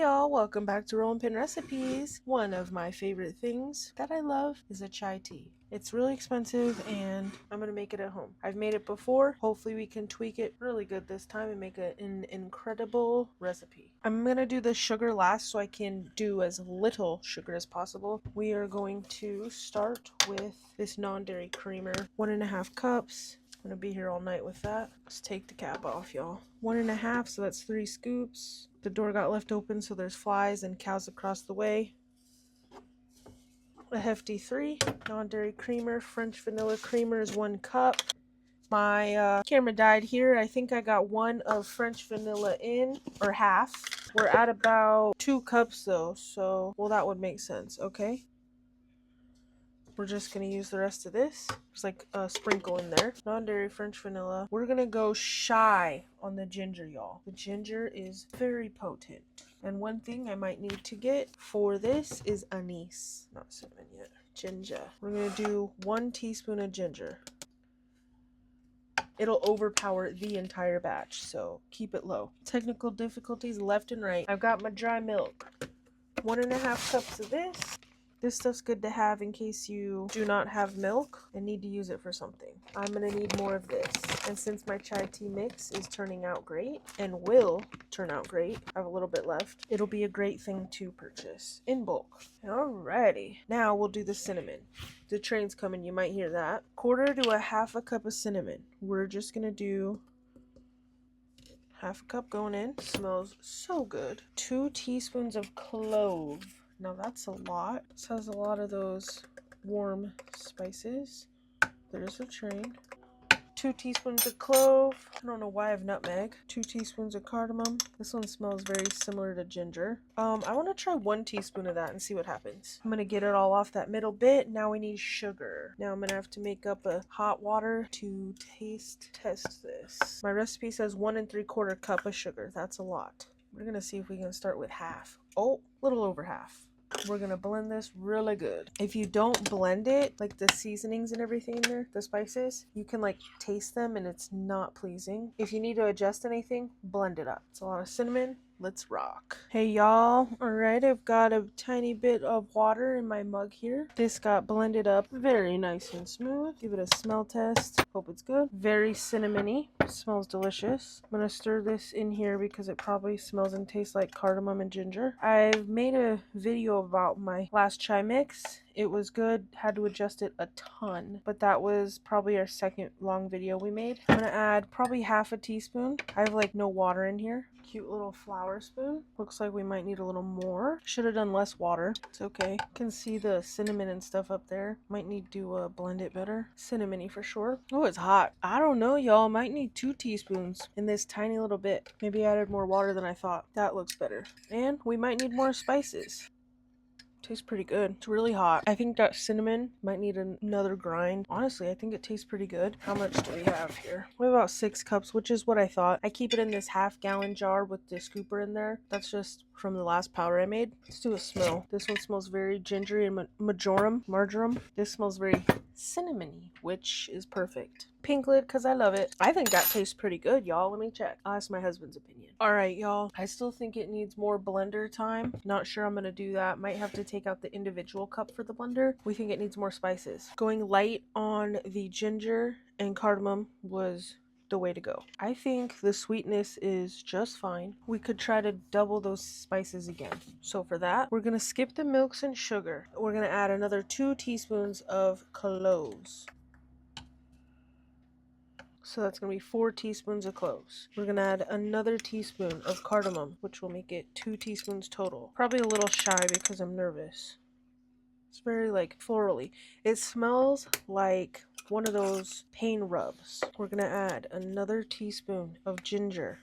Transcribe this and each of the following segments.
y'all, welcome back to Roll and Pin Recipes. One of my favorite things that I love is a chai tea. It's really expensive and I'm gonna make it at home. I've made it before. Hopefully we can tweak it really good this time and make an incredible recipe. I'm gonna do the sugar last so I can do as little sugar as possible. We are going to start with this non-dairy creamer, 1.5 cups. I'm gonna be here all night with that. Let's take the cap off, y'all. 1.5, so that's 3 scoops. The door got left open, so there's flies and cows across the way. A hefty 3. Non-dairy creamer. French vanilla creamer is 1 cup. My camera died here. I think I got 1 of French vanilla in, or half. We're at about 2 cups though, so, well, that would make sense, okay? We're just going to use the rest of this. There's like a sprinkle in there. Non-dairy French vanilla. We're going to go shy on the ginger, y'all. The ginger is very potent. And one thing I might need to get for this is anise. Not cinnamon yet. Ginger. We're going to do 1 teaspoon of ginger. It'll overpower the entire batch, so keep it low. Technical difficulties left and right. I've got my dry milk. 1.5 cups of this. This stuff's good to have in case you do not have milk and need to use it for something. I'm going to need more of this. And since my chai tea mix is turning out great and will turn out great, I have a little bit left, it'll be a great thing to purchase in bulk. Alrighty. Now we'll do the cinnamon. The train's coming, you might hear that. 1/4 to 1/2 cup of cinnamon. We're just going to do 1/2 cup going in. Smells so good. 2 teaspoons of clove. Now that's a lot. This has a lot of those warm spices. There's a train. 2 teaspoons of clove. I don't know why I have nutmeg. 2 teaspoons of cardamom. This one smells very similar to ginger. I want to try 1 teaspoon of that and see what happens. I'm going to get it all off that middle bit. Now we need sugar. Now I'm going to have to make up a hot water to test this. My recipe says 1 3/4 cup of sugar. That's a lot. We're going to see if we can start with half. Oh, a little over half. We're going to blend this really good. If you don't blend it, like the seasonings and everything in there, the spices, you can like taste them and it's not pleasing. If you need to adjust anything, blend it up. It's a lot of cinnamon. Let's rock. Hey y'all. Alright, I've got a tiny bit of water in my mug here. This got blended up very nice and smooth. Give it a smell test. Hope it's good. Very cinnamony. Smells delicious. I'm gonna stir this in here because it probably smells and tastes like cardamom and ginger. I've made a video about my last chai mix. It was good, had to adjust it a ton, but that was probably our second long video we made. I'm gonna add probably 1/2 teaspoon. I have like no water in here. Cute little flour spoon. Looks like we might need a little more. Should have done less water. It's okay. Can see the cinnamon and stuff up there. Might need to blend it better. Cinnamony for sure. Oh, it's hot. I don't know, y'all. Might need 2 teaspoons in this tiny little bit. Maybe I added more water than I thought. That looks better. And we might need more spices. Tastes pretty good. It's really hot. I think that cinnamon might need another grind. Honestly, I think it tastes pretty good. How much do we have here? We have about 6 cups, which is what I thought. I keep it in this 1/2 gallon jar with the scooper in there. That's just from the last powder I made. Let's do a smell. This one smells very gingery and marjoram. This smells very cinnamony, which is perfect. Pink lid because I love it. I think that tastes pretty good, y'all. Let me check. I'll ask my husband's opinion. Alright, y'all. I still think it needs more blender time. Not sure I'm going to do that. Might have to take out the individual cup for the blender. We think it needs more spices. Going light on the ginger and cardamom was the way to go. I think the sweetness is just fine. We could try to double those spices again. So for that, we're going to skip the milks and sugar. We're going to add another 2 teaspoons of cloves. So that's going to be 4 teaspoons of cloves. We're going to add another teaspoon of cardamom, which will make it 2 teaspoons total. Probably a little shy because I'm nervous. It's very like florally. It smells like one of those pain rubs. We're going to add another teaspoon of ginger,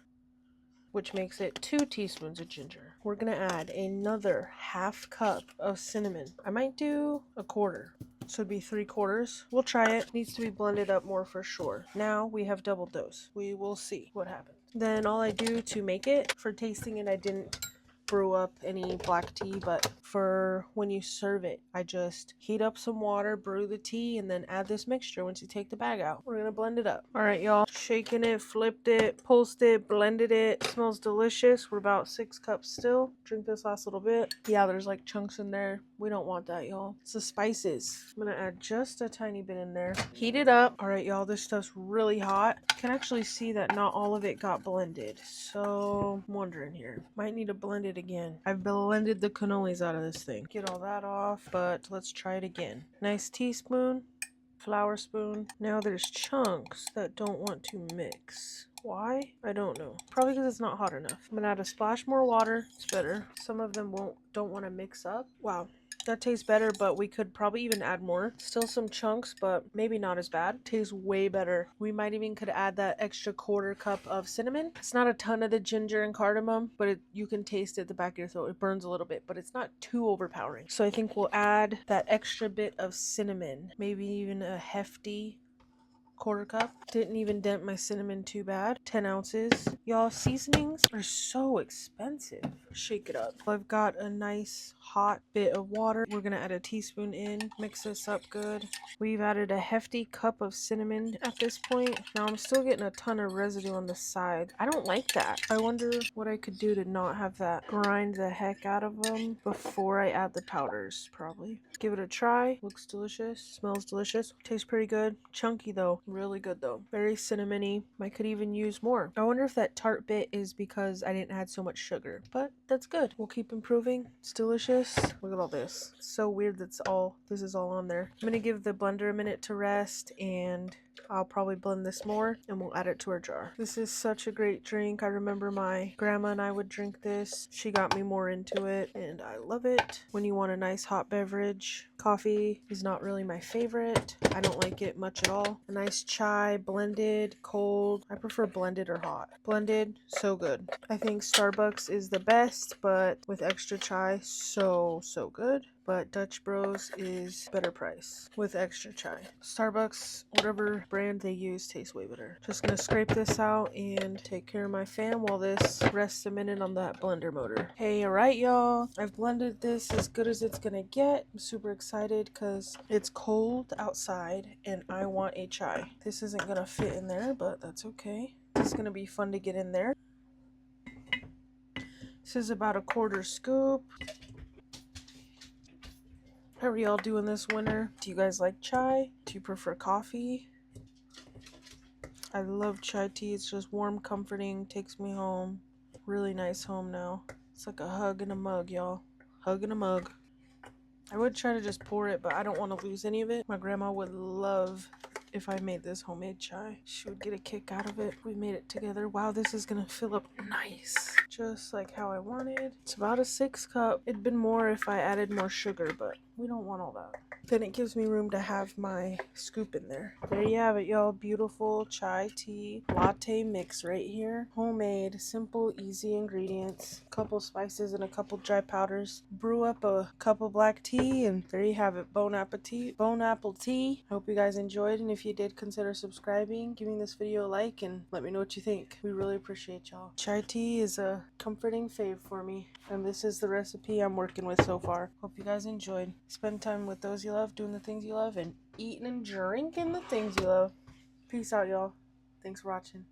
which makes it 2 teaspoons of ginger. We're going to add another 1/2 cup of cinnamon. I might do 1/4. So it'd be 3/4. We'll try it. Needs to be blended up more for sure. Now we have doubled those. We will see what happens. Then all I do to make it, for tasting it, I didn't brew up any black tea, but for when you serve it, I just heat up some water, brew the tea, and then add this mixture once you take the bag out. We're gonna blend it up. All right, y'all. Shaking it, flipped it, pulsed it, blended it. Smells delicious. We're about 6 cups still. Drink this last little bit. Yeah, there's like chunks in there. We don't want that, y'all. It's the spices. I'm gonna add just a tiny bit in there. Heat it up. All right, y'all. This stuff's really hot. You can actually see that not all of it got blended. So I'm wondering here. Might need to blend it again. I've blended the cannolis out of this thing. Get all that off, but let's try it again. Nice teaspoon. Flour spoon. Now there's chunks that don't want to mix. Why? I don't know. Probably because it's not hot enough. I'm gonna add a splash more water. It's better. Some of them don't want to mix up. Wow. That tastes better, but we could probably even add more. Still some chunks, but maybe not as bad. Tastes way better. We might even could add that extra 1/4 cup of cinnamon. It's not a ton of the ginger and cardamom, but you can taste it at the back of your throat. It burns a little bit, but it's not too overpowering. So I think we'll add that extra bit of cinnamon. Maybe even a hefty 1/4 cup. Didn't even dent my cinnamon too bad. 10 ounces. Y'all, seasonings are so expensive. Shake it up. I've got a nice hot bit of water. We're gonna add a teaspoon in. Mix this up good. We've added a hefty cup of cinnamon at this point. Now I'm still getting a ton of residue on the side. I don't like that. I wonder what I could do to not have that. Grind the heck out of them before I add the powders, probably. Give it a try. Looks delicious. Smells delicious. Tastes pretty good. Chunky though. Really good though. Very cinnamony. I could even use more. I wonder if that tart bit is because I didn't add so much sugar, but that's good. We'll keep improving. It's delicious. Look at all this. It's so weird this is all on there. I'm gonna give the blender a minute to rest, and I'll probably blend this more and we'll add it to our jar. This is such a great drink. I remember my grandma and I would drink this. She got me more into it and I love it. When you want a nice hot beverage, coffee is not really my favorite. I don't like it much at all. A nice chai, blended, cold. I prefer blended or hot. Blended, so good. I think Starbucks is the best, but with extra chai, so good. But Dutch Bros is better price with extra chai. Starbucks, whatever brand they use, tastes way better. Just gonna scrape this out and take care of my fan while this rests a minute on that blender motor. Hey, alright y'all, I've blended this as good as it's gonna get. I'm super excited because it's cold outside and I want a chai. This isn't gonna fit in there, but that's okay. It's gonna be fun to get in there. This is about a 1/4 scoop. How are y'all doing this winter? Do you guys like chai? Do you prefer coffee? I love chai tea. It's just warm, comforting, takes me home. Really nice home now. It's like a hug in a mug, y'all. Hug in a mug. I would try to just pour it, but I don't want to lose any of it. My grandma would love if I made this homemade chai. She would get a kick out of it. We made it together. Wow, this is gonna fill up nice. Just like how I wanted. It's about a 6 cup. It'd been more if I added more sugar, but we don't want all that. Then it gives me room to have my scoop in there. There you have it, y'all. Beautiful chai tea latte mix right here. Homemade, simple, easy ingredients. A couple spices and a couple dry powders. Brew up a cup of black tea, and there you have it. Bon appetit. Bon apple tea. I hope you guys enjoyed, and if you did, consider subscribing, giving this video a like, and let me know what you think. We really appreciate y'all. Chai tea is a comforting fave for me, and this is the recipe I'm working with so far. Hope you guys enjoyed. Spend time with those you love, doing the things you love, and eating and drinking the things you love. Peace out, y'all. Thanks for watching.